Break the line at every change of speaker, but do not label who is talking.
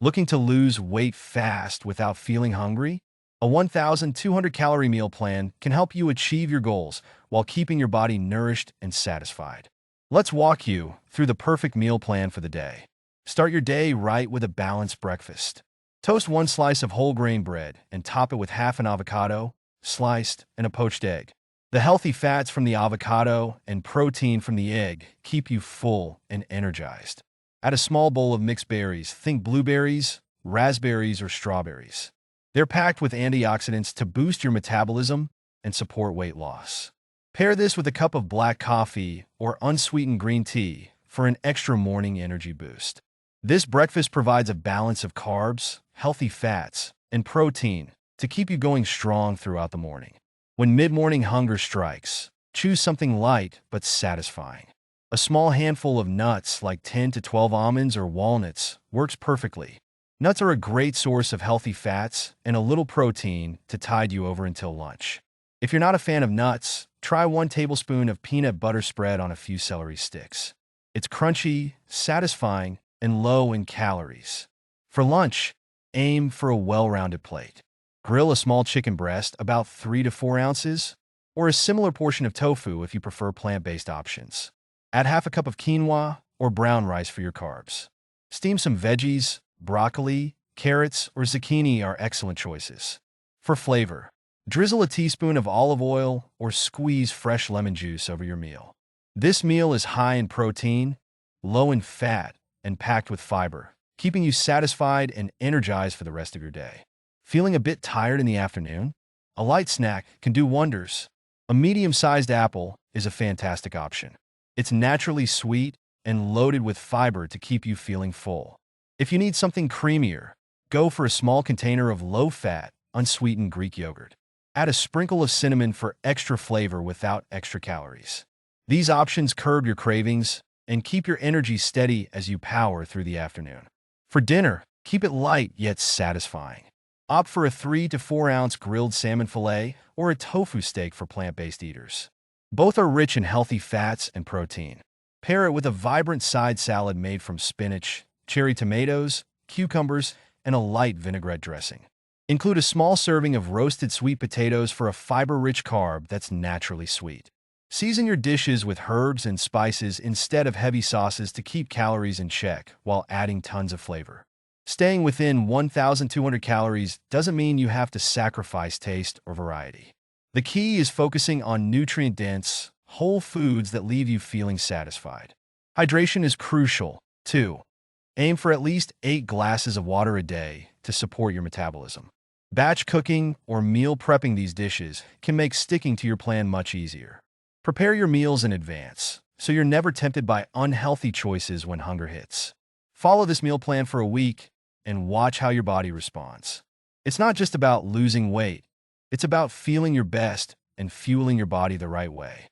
Looking to lose weight fast without feeling hungry? A 1,200 calorie meal plan can help you achieve your goals while keeping your body nourished and satisfied. Let's walk you through the perfect meal plan for the day. Start your day right with a balanced breakfast. Toast one slice of whole grain bread and top it with half an avocado, sliced, and a poached egg. The healthy fats from the avocado and protein from the egg keep you full and energized. Add a small bowl of mixed berries. Think blueberries, raspberries, or strawberries. They're packed with antioxidants to boost your metabolism and support weight loss. Pair this with a cup of black coffee or unsweetened green tea for an extra morning energy boost. This breakfast provides a balance of carbs, healthy fats, and protein to keep you going strong throughout the morning. When mid-morning hunger strikes, choose something light but satisfying. A small handful of nuts like 10 to 12 almonds or walnuts works perfectly. Nuts are a great source of healthy fats and a little protein to tide you over until lunch. If you're not a fan of nuts, try 1 tablespoon of peanut butter spread on a few celery sticks. It's crunchy, satisfying, and low in calories. For lunch, aim for a well-rounded plate. Grill a small chicken breast, about 3 to 4 ounces, or a similar portion of tofu if you prefer plant-based options. Add half a cup of quinoa or brown rice for your carbs. Steam some veggies, broccoli, carrots, or zucchini are excellent choices. For flavor, drizzle a teaspoon of olive oil or squeeze fresh lemon juice over your meal. This meal is high in protein, low in fat, and packed with fiber, keeping you satisfied and energized for the rest of your day. Feeling a bit tired in the afternoon? A light snack can do wonders. A medium-sized apple is a fantastic option. It's naturally sweet and loaded with fiber to keep you feeling full. If you need something creamier, go for a small container of low-fat, unsweetened Greek yogurt. Add a sprinkle of cinnamon for extra flavor without extra calories. These options curb your cravings and keep your energy steady as you power through the afternoon. For dinner, keep it light yet satisfying. Opt for a 3 to 4 ounce grilled salmon fillet or a tofu steak for plant-based eaters. Both are rich in healthy fats and protein. Pair it with a vibrant side salad made from spinach, cherry tomatoes, cucumbers, and a light vinaigrette dressing. Include a small serving of roasted sweet potatoes for a fiber-rich carb that's naturally sweet. Season your dishes with herbs and spices instead of heavy sauces to keep calories in check while adding tons of flavor. Staying within 1,200 calories doesn't mean you have to sacrifice taste or variety. The key is focusing on nutrient-dense, whole foods that leave you feeling satisfied. Hydration is crucial, too. Aim for at least 8 glasses of water a day to support your metabolism. Batch cooking or meal prepping these dishes can make sticking to your plan much easier. Prepare your meals in advance, so you're never tempted by unhealthy choices when hunger hits. Follow this meal plan for a week and watch how your body responds. It's not just about losing weight. It's about feeling your best and fueling your body the right way.